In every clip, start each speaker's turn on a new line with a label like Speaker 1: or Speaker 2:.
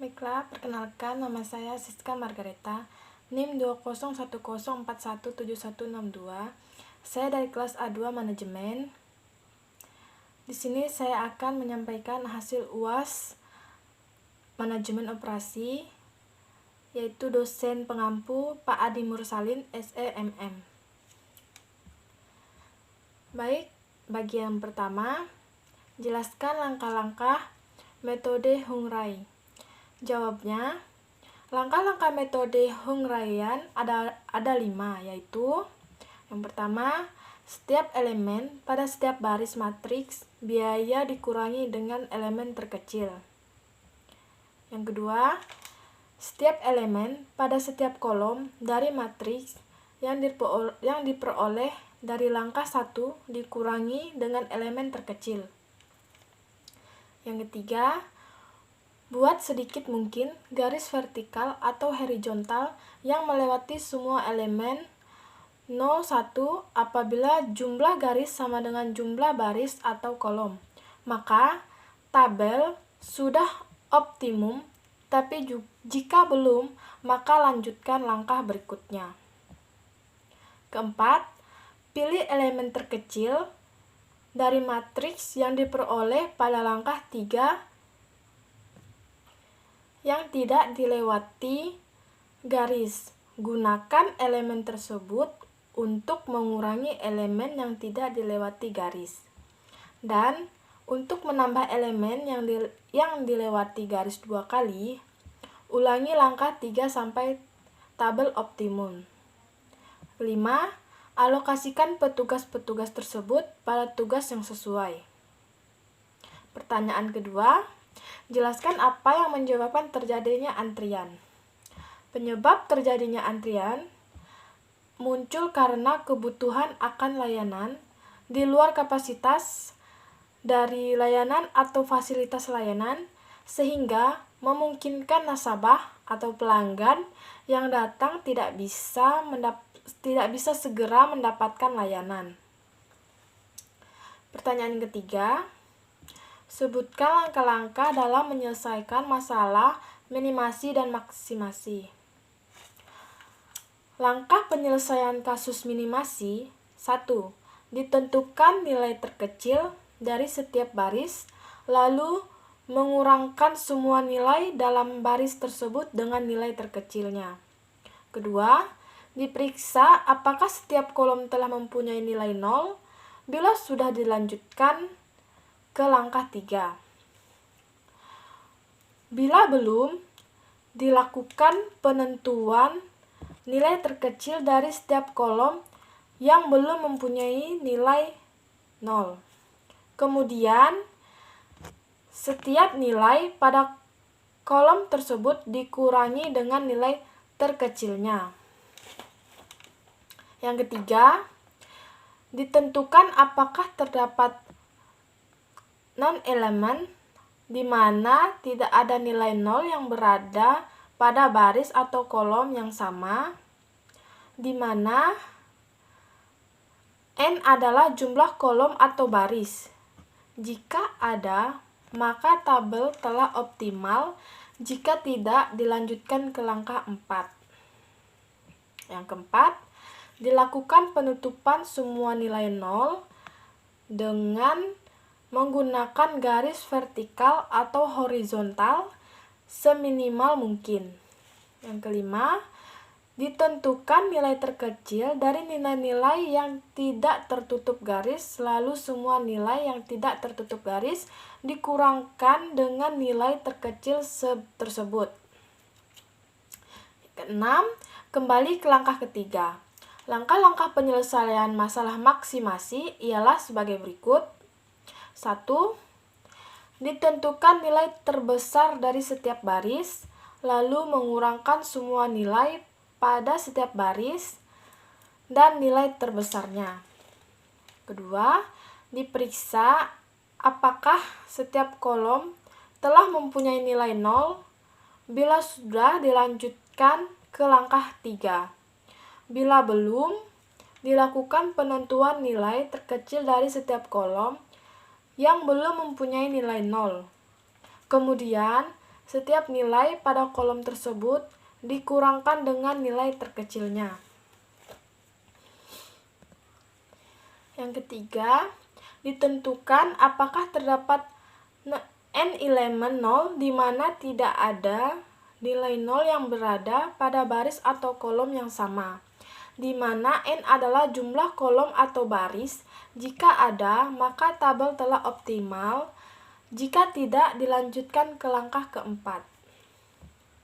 Speaker 1: Baiklah, perkenalkan nama saya Siska Margareta, NIM 20104171162. Saya dari kelas A2 Manajemen. Di sini saya akan menyampaikan hasil UAS Manajemen Operasi, yaitu dosen pengampu Pak Adi Mursalin, SEMM. Baik, bagian pertama, jelaskan langkah-langkah metode Hungrai. Jawabnya, langkah-langkah metode Hungraian ada 5, yaitu yang pertama, setiap elemen pada setiap baris matriks biaya dikurangi dengan elemen terkecil. Yang kedua, setiap elemen pada setiap kolom dari matriks yang diperoleh dari langkah 1 dikurangi dengan elemen terkecil. Yang ketiga, buat sedikit mungkin garis vertikal atau horizontal yang melewati semua elemen 01 apabila jumlah garis sama dengan jumlah baris atau kolom. Maka tabel sudah optimum, tapi jika belum, maka lanjutkan langkah berikutnya. Keempat, pilih elemen terkecil dari matriks yang diperoleh pada langkah 3 yang tidak dilewati garis. Gunakan elemen tersebut untuk mengurangi elemen yang tidak dilewati garis. Dan untuk menambah elemen yang dilewati garis 2 kali, ulangi langkah 3 sampai tabel optimum. 5. Alokasikan petugas-petugas tersebut pada tugas yang sesuai. Pertanyaan kedua, jelaskan apa yang menyebabkan terjadinya antrian. Penyebab terjadinya antrian muncul karena kebutuhan akan layanan di luar kapasitas dari layanan atau fasilitas layanan, sehingga memungkinkan nasabah atau pelanggan yang datang tidak bisa segera mendapatkan layanan. Pertanyaan ketiga, sebutkan langkah-langkah dalam menyelesaikan masalah minimasi dan maksimasi. Langkah penyelesaian kasus minimasi. 1. Ditentukan nilai terkecil dari setiap baris, lalu mengurangkan semua nilai dalam baris tersebut dengan nilai terkecilnya. Kedua, diperiksa apakah setiap kolom telah mempunyai nilai 0. Bila sudah, dilanjutkan ke langkah 3. Bila belum, dilakukan penentuan nilai terkecil dari setiap kolom yang belum mempunyai nilai 0. Kemudian, setiap nilai pada kolom tersebut dikurangi dengan nilai terkecilnya. Yang ketiga, ditentukan apakah terdapat non-elemen di mana tidak ada nilai 0 yang berada pada baris atau kolom yang sama, di mana N adalah jumlah kolom atau baris. Jika ada, maka tabel telah optimal. Jika tidak, dilanjutkan ke langkah 4. Yang keempat, dilakukan penutupan semua nilai 0 dengan menggunakan garis vertikal atau horizontal seminimal mungkin. Yang kelima, ditentukan nilai terkecil dari nilai-nilai yang tidak tertutup garis, lalu semua nilai yang tidak tertutup garis dikurangkan dengan nilai terkecil tersebut. Keenam, kembali ke langkah ketiga. Langkah-langkah penyelesaian masalah maksimasi ialah sebagai berikut. 1. Ditentukan nilai terbesar dari setiap baris, lalu mengurangkan semua nilai pada setiap baris dan nilai terbesarnya. Kedua, diperiksa apakah setiap kolom telah mempunyai nilai 0. Bila sudah, dilanjutkan ke langkah 3. Bila belum, dilakukan penentuan nilai terkecil dari setiap kolom yang belum mempunyai nilai 0. Kemudian, setiap nilai pada kolom tersebut dikurangkan dengan nilai terkecilnya. Yang ketiga, ditentukan apakah terdapat n elemen 0 di mana tidak ada nilai 0 yang berada pada baris atau kolom yang sama, di mana n adalah jumlah kolom atau baris. Jika ada, maka tabel telah optimal. Jika tidak, dilanjutkan ke langkah keempat.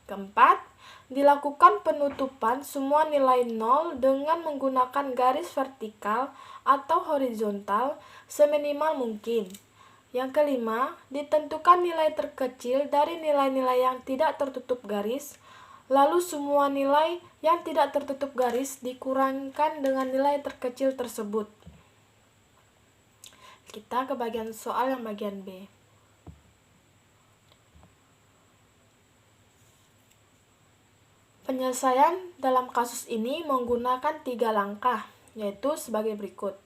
Speaker 1: Keempat, dilakukan penutupan semua nilai 0 dengan menggunakan garis vertikal atau horizontal seminimal mungkin. Yang kelima, ditentukan nilai terkecil dari nilai-nilai yang tidak tertutup garis, lalu semua nilai yang tidak tertutup garis dikurangkan dengan nilai terkecil tersebut. Kita ke bagian soal yang bagian B. Penyelesaian dalam kasus ini menggunakan 3 langkah, yaitu sebagai berikut.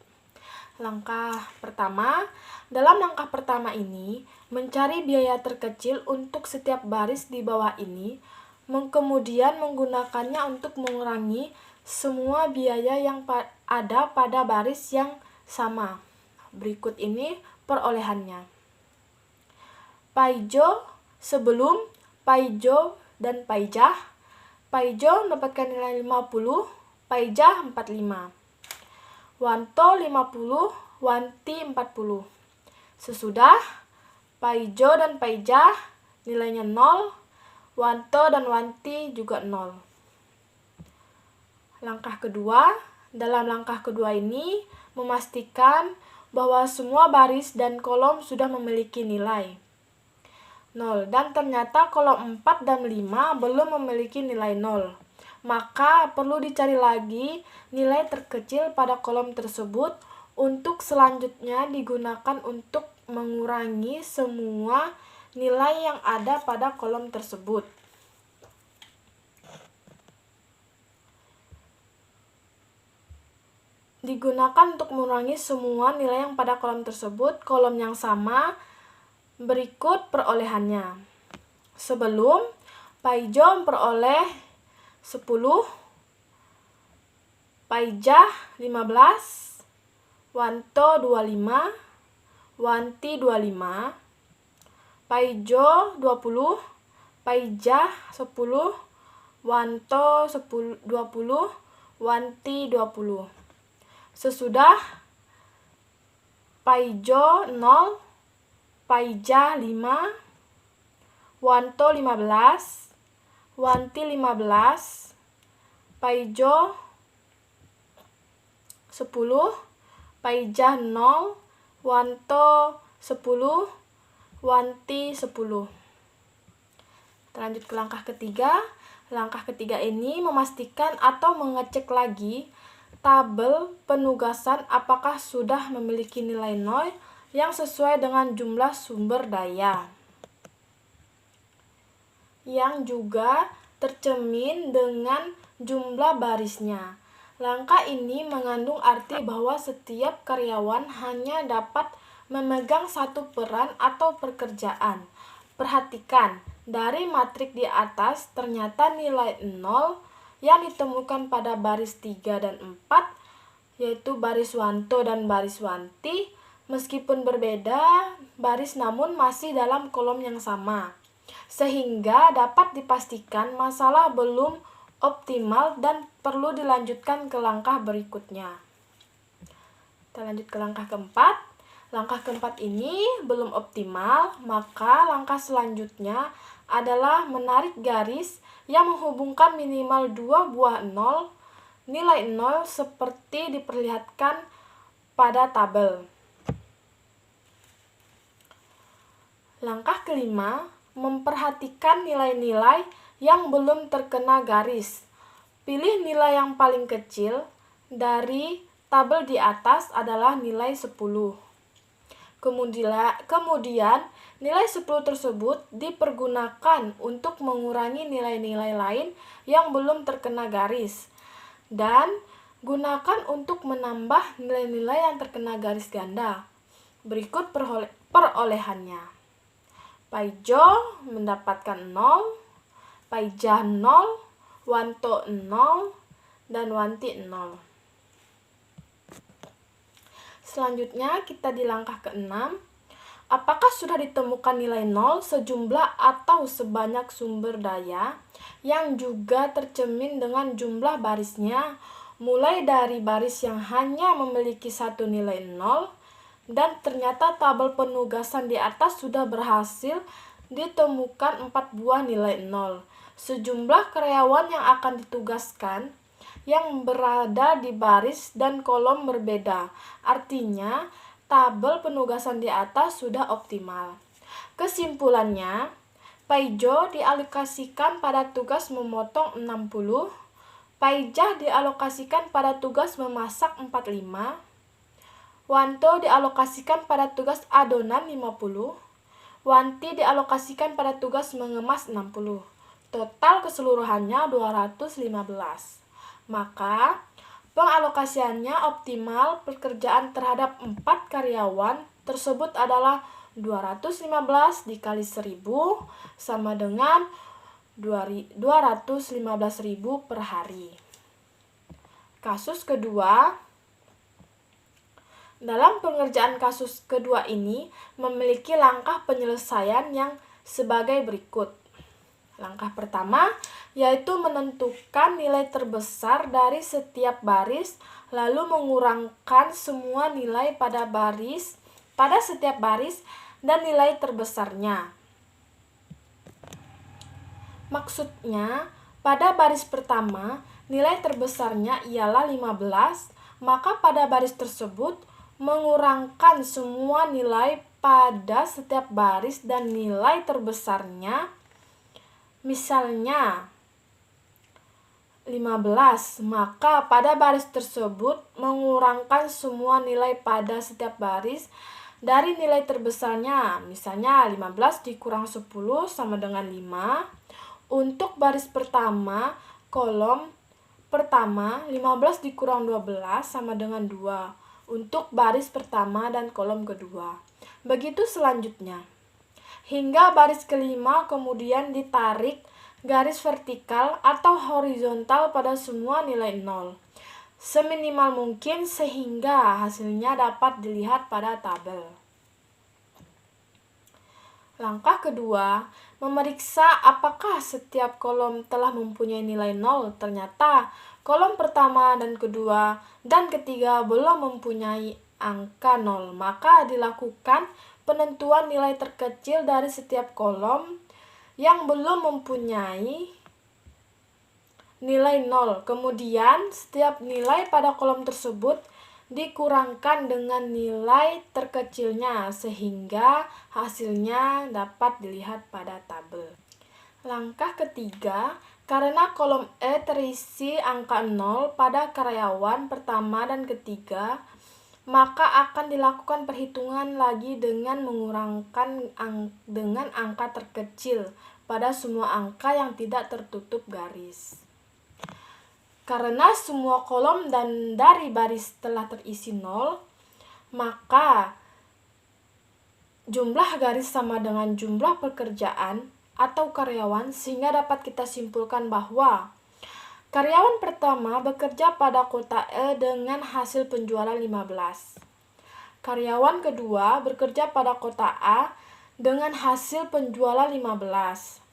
Speaker 1: Langkah pertama, dalam langkah pertama ini, mencari biaya terkecil untuk setiap baris di bawah ini, kemudian menggunakannya untuk mengurangi semua biaya yang ada pada baris yang sama. Berikut ini perolehannya. Paijo sebelum Paijo dan Paijah. Paijo mendapatkan nilai 50, Paijah 45. Wanto 50, Wanti 40. Sesudah, Paijo dan Paijah nilainya 0, Wanto dan Wanti juga 0. Langkah kedua, dalam langkah kedua ini memastikan bahwa semua baris dan kolom sudah memiliki nilai 0, dan ternyata kolom 4 dan 5 belum memiliki nilai 0. Maka perlu dicari lagi nilai terkecil pada kolom tersebut untuk selanjutnya digunakan untuk mengurangi semua nilai yang ada pada kolom tersebut. Digunakan untuk mengurangi semua nilai yang pada kolom tersebut, kolom yang sama. Berikut perolehannya. Sebelum, Paijo memperoleh 10, Paijah 15, Wanto 25, Wanti 25, Paijo 20, Paijah 10, Wanto 20, Wanti 20. Sesudah, Paijo 0, Paijah 5, Wanto 15, Wanti 15, Paijo 10, Paijah 0, Wanto 10, Wanti 10. Kita lanjut ke langkah ketiga. Langkah ketiga ini memastikan atau mengecek lagi tabel penugasan apakah sudah memiliki nilai 0 yang sesuai dengan jumlah sumber daya, yang juga tercermin dengan jumlah barisnya. Langkah ini mengandung arti bahwa setiap karyawan hanya dapat memegang satu peran atau pekerjaan. Perhatikan, dari matrik di atas ternyata nilai 0 yang ditemukan pada baris 3 dan 4, yaitu baris Wanto dan baris Wanti, meskipun berbeda baris namun masih dalam kolom yang sama. Sehingga dapat dipastikan masalah belum optimal dan perlu dilanjutkan ke langkah berikutnya. Kita lanjut ke langkah keempat. Langkah keempat ini belum optimal, maka langkah selanjutnya adalah menarik garis yang menghubungkan minimal 2 buah 0, nilai 0 seperti diperlihatkan pada tabel. Langkah kelima, memperhatikan nilai-nilai yang belum terkena garis. Pilih nilai yang paling kecil dari tabel di atas adalah nilai 10. Kemudian nilai 10 tersebut dipergunakan untuk mengurangi nilai-nilai lain yang belum terkena garis. Dan gunakan untuk menambah nilai-nilai yang terkena garis ganda. Berikut perolehannya. Paijo mendapatkan 0, Paijah 0, Wanto 0, dan Wanti 0. Selanjutnya kita di langkah ke-6. Apakah sudah ditemukan nilai 0 sejumlah atau sebanyak sumber daya yang juga tercermin dengan jumlah barisnya, mulai dari baris yang hanya memiliki satu nilai 0, dan ternyata tabel penugasan di atas sudah berhasil ditemukan 4 buah nilai 0. Sejumlah karyawan yang akan ditugaskan yang berada di baris dan kolom berbeda. Artinya, tabel penugasan di atas sudah optimal. Kesimpulannya, Paijo dialokasikan pada tugas memotong 60, Paijah dialokasikan pada tugas memasak 45, Wanto dialokasikan pada tugas adonan 50, Wanti dialokasikan pada tugas mengemas 60. Total keseluruhannya 215. Maka, pengalokasiannya optimal pekerjaan terhadap 4 karyawan tersebut adalah 215 dikali 1000 sama dengan 215.000 per hari. Kasus kedua. Dalam pengerjaan kasus kedua ini memiliki langkah penyelesaian yang sebagai berikut. Langkah pertama yaitu menentukan nilai terbesar dari setiap baris, lalu mengurangkan semua nilai pada setiap baris dan nilai terbesarnya. Maksudnya, pada baris pertama nilai terbesarnya ialah 15, maka pada baris tersebut mengurangkan semua nilai pada setiap baris dan nilai terbesarnya. Misalnya 15, maka pada baris tersebut mengurangkan semua nilai pada setiap baris dari nilai terbesarnya. Misalnya 15 dikurang 10 sama dengan 5. Untuk baris pertama, kolom pertama 15 dikurang 12 sama dengan 2. Untuk baris pertama dan kolom kedua. Begitu selanjutnya. Hingga baris kelima kemudian ditarik garis vertikal atau horizontal pada semua nilai 0. Seminimal mungkin sehingga hasilnya dapat dilihat pada tabel. Langkah kedua, memeriksa apakah setiap kolom telah mempunyai nilai 0. Ternyata kolom pertama dan kedua dan ketiga belum mempunyai angka 0. Maka dilakukan penentuan nilai terkecil dari setiap kolom yang belum mempunyai nilai 0. Kemudian, setiap nilai pada kolom tersebut dikurangkan dengan nilai terkecilnya sehingga hasilnya dapat dilihat pada tabel. Langkah ketiga, karena kolom E terisi angka 0 pada karyawan pertama dan ketiga, maka akan dilakukan perhitungan lagi dengan mengurangkan dengan angka terkecil pada semua angka yang tidak tertutup garis. Karena semua kolom dan dari baris telah terisi 0, maka jumlah garis sama dengan jumlah pekerjaan atau karyawan, sehingga dapat kita simpulkan bahwa karyawan pertama bekerja pada kota E dengan hasil penjualan 15. Karyawan kedua bekerja pada kota A dengan hasil penjualan 15.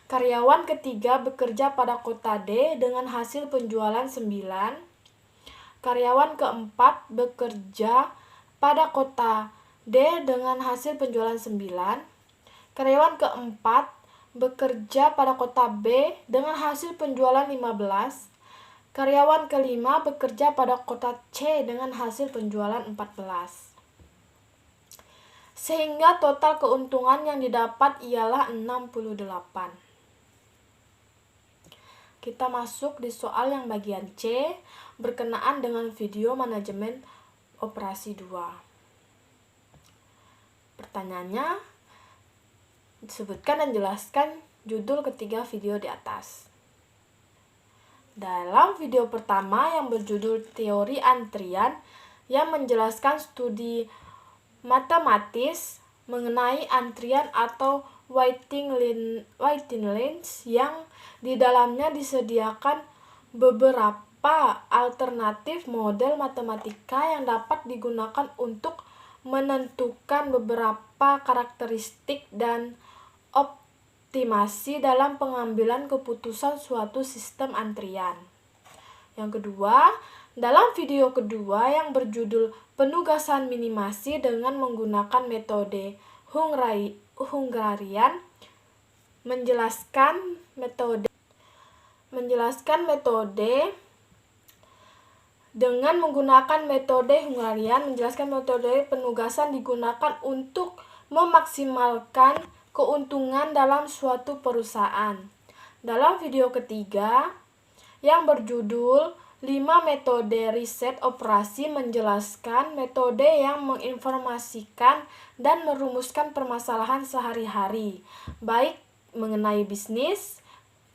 Speaker 1: Karyawan ketiga bekerja pada kota D dengan hasil penjualan 9. Karyawan keempat bekerja pada kota D dengan hasil penjualan 9. Karyawan keempat bekerja pada kota B dengan hasil penjualan 15. Karyawan kelima bekerja pada kota C dengan hasil penjualan 14. Sehingga total keuntungan yang didapat ialah 68. Kita masuk di soal yang bagian C berkenaan dengan video manajemen operasi 2. Pertanyaannya, disebutkan dan jelaskan judul ketiga video di atas. Dalam video pertama yang berjudul Teori Antrian yang menjelaskan studi matematis mengenai antrian atau waiting lines yang di dalamnya disediakan beberapa alternatif model matematika yang dapat digunakan untuk menentukan beberapa karakteristik dan optimasi dalam pengambilan keputusan suatu sistem antrian. Yang kedua, dalam video kedua yang berjudul Penugasan Minimasi dengan menggunakan metode Hungarian, menjelaskan metode dengan menggunakan metode Hungarian, menjelaskan metode penugasan digunakan untuk memaksimalkan keuntungan dalam suatu perusahaan. Dalam video ketiga yang berjudul 5 metode riset operasi, menjelaskan metode yang menginformasikan dan merumuskan permasalahan sehari-hari, baik mengenai bisnis,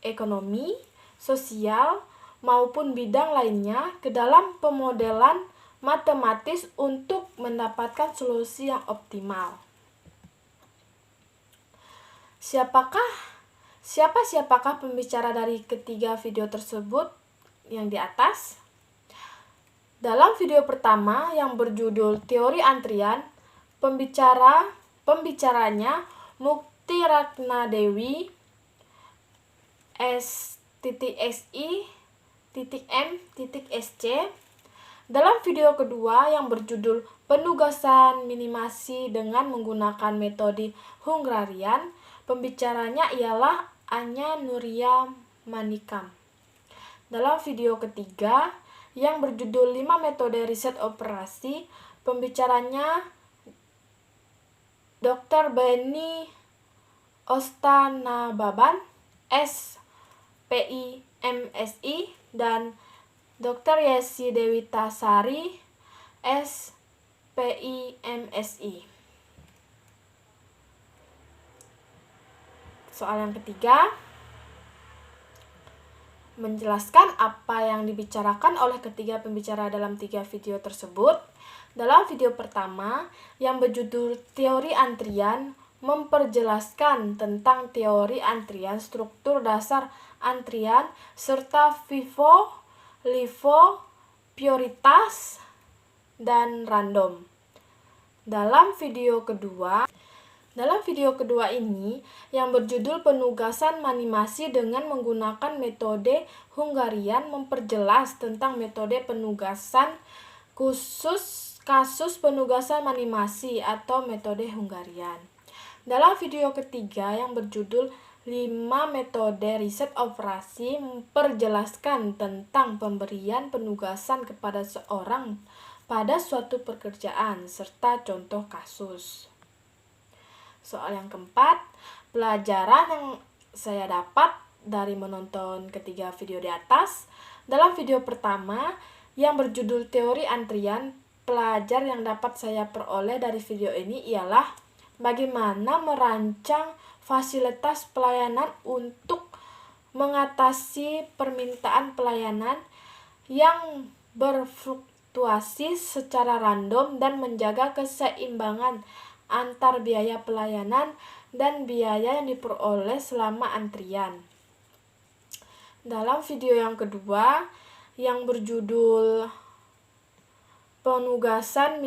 Speaker 1: ekonomi, sosial, maupun bidang lainnya ke dalam pemodelan matematis untuk mendapatkan solusi yang optimal. Siapakah pembicara dari ketiga video tersebut yang di atas? Dalam video pertama yang berjudul Teori Antrian, pembicaranya Mukti Ratnadewi, S.I.M.SC. Dalam video kedua yang berjudul Penugasan Minimasi dengan menggunakan metode Hungarian, pembicaranya ialah Anya Nuria Manikam. Dalam video ketiga yang berjudul 5 metode riset operasi, pembicaranya Dr. Beni Ostanababan, S.P.I.M.SI, dan Dr. Yesi Dewitasari, S.P.I.M.SI. Soal yang ketiga, menjelaskan apa yang dibicarakan oleh ketiga pembicara dalam 3 video tersebut. Dalam video pertama yang berjudul Teori Antrian, memperjelaskan tentang teori antrian, struktur dasar antrian, serta FIFO, LIFO, prioritas, dan random. Dalam video kedua ini yang berjudul Penugasan Minimasi dengan menggunakan metode Hungarian, memperjelas tentang metode penugasan khusus kasus penugasan minimasi atau metode Hungarian. Dalam video ketiga yang berjudul 5 metode riset operasi, memperjelaskan tentang pemberian penugasan kepada seorang pada suatu pekerjaan serta contoh kasus. Soal yang keempat, pelajaran yang saya dapat dari menonton ketiga video di atas. Dalam video pertama yang berjudul Teori Antrian, pelajar yang dapat saya peroleh dari video ini ialah bagaimana merancang fasilitas pelayanan untuk mengatasi permintaan pelayanan yang berfluktuasi secara random dan menjaga keseimbangan antar biaya pelayanan dan biaya yang diperoleh selama antrian. Dalam video yang kedua yang berjudul Penugasan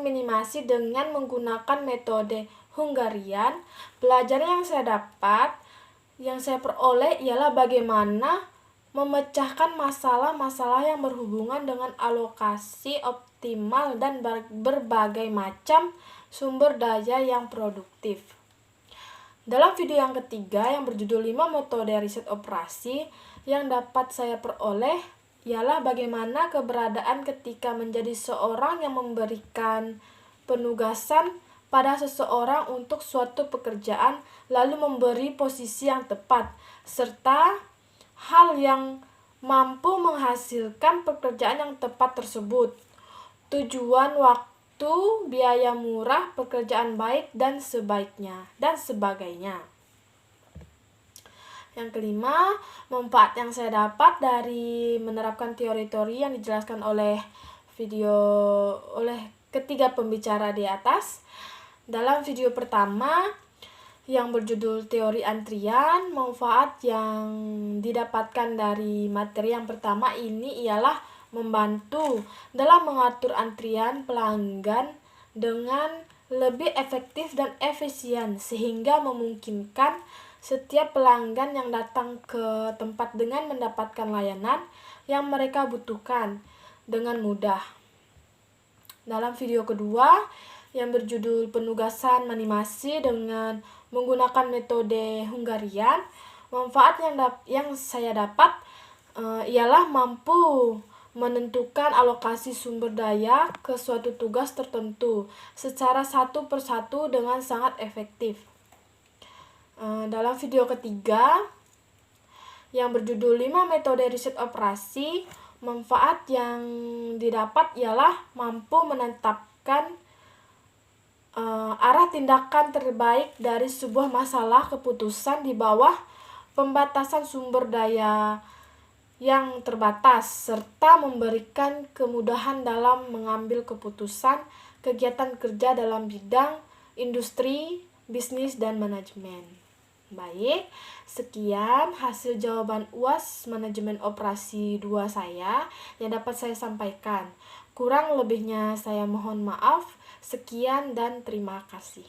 Speaker 1: minimasi dengan menggunakan metode Hungarian, pelajaran yang saya peroleh ialah bagaimana memecahkan masalah-masalah yang berhubungan dengan alokasi optimal dan berbagai macam sumber daya yang produktif. Dalam video yang ketiga yang berjudul 5 metode riset operasi, yang dapat saya peroleh ialah bagaimana keberadaan ketika menjadi seorang yang memberikan penugasan pada seseorang untuk suatu pekerjaan lalu memberi posisi yang tepat, serta hal yang mampu menghasilkan pekerjaan yang tepat tersebut, tujuan waktu, biaya murah, pekerjaan baik, dan sebagainya. Yang kelima, manfaat yang saya dapat dari menerapkan teori-teori yang dijelaskan oleh ketiga pembicara di atas. Dalam video pertama yang berjudul teori antrian, manfaat yang didapatkan dari materi yang pertama ini ialah membantu dalam mengatur antrian pelanggan dengan lebih efektif dan efisien, sehingga memungkinkan setiap pelanggan yang datang ke tempat dengan mendapatkan layanan yang mereka butuhkan dengan mudah. Dalam video kedua yang berjudul penugasan animasi dengan menggunakan metode Hungarian, manfaat yang saya dapat ialah mampu menentukan alokasi sumber daya ke suatu tugas tertentu secara satu persatu dengan sangat efektif. Dalam video ketiga yang berjudul 5 metode riset operasi, manfaat yang didapat ialah mampu menetapkan arah tindakan terbaik dari sebuah masalah keputusan di bawah pembatasan sumber daya yang terbatas, serta memberikan kemudahan dalam mengambil keputusan kegiatan kerja dalam bidang industri, bisnis, dan manajemen. Baik, sekian hasil jawaban UAS Manajemen Operasi 2 saya yang dapat saya sampaikan. Kurang lebihnya saya mohon maaf. Sekian dan terima kasih.